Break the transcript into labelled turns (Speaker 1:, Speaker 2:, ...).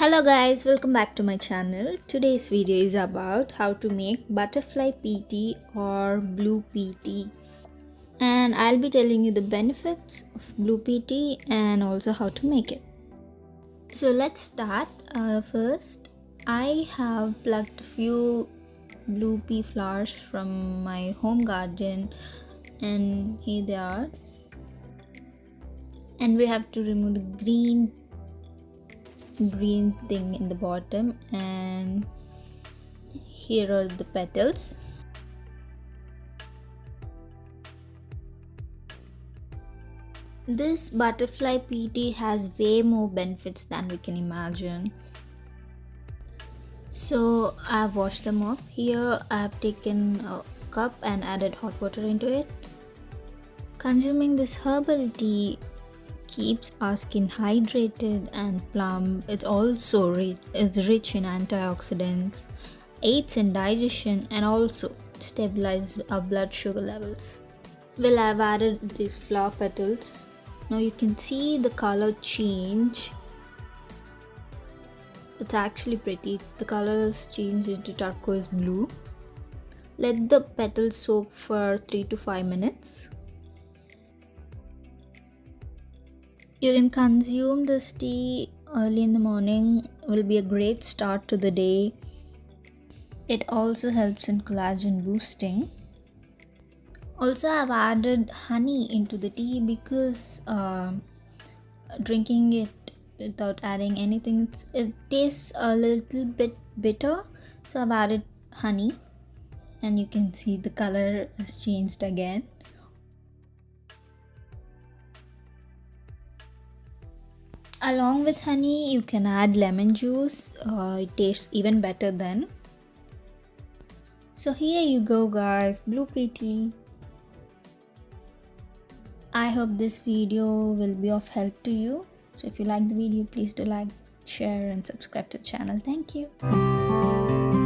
Speaker 1: Hello guys, welcome back to my channel. Today's video is about how to make butterfly pea tea or blue pea tea. And I'll be telling you the benefits of blue pea tea and also how to make it. So let's start. First, I have plucked a few blue pea flowers from my home garden and here they are. And we have to remove the green thing in the bottom, and here are the petals. This butterfly pea tea has way more benefits than we can imagine. So I've washed them off. Here I've taken a cup and added hot water into it. Consuming this herbal tea keeps our skin hydrated and plump. It's also rich in antioxidants, aids in digestion, and also stabilizes our blood sugar levels. Well, I've added these flower petals. Now you can see the color change. It's actually pretty. The colors change into turquoise blue. Let the petals soak for 3 to 5 minutes. You can consume this tea early in the morning. Will be a great start to the day. It also helps in collagen boosting. Also, I've added honey into the tea because drinking it without adding anything, it tastes a little bit bitter. So I've added honey, and you can see the color has changed again. Along with honey, you can add lemon juice. It tastes even better then. So here you go guys, blue pea tea. I hope this video will be of help to you. So if you like the video, please do like, share and subscribe to the channel. Thank you.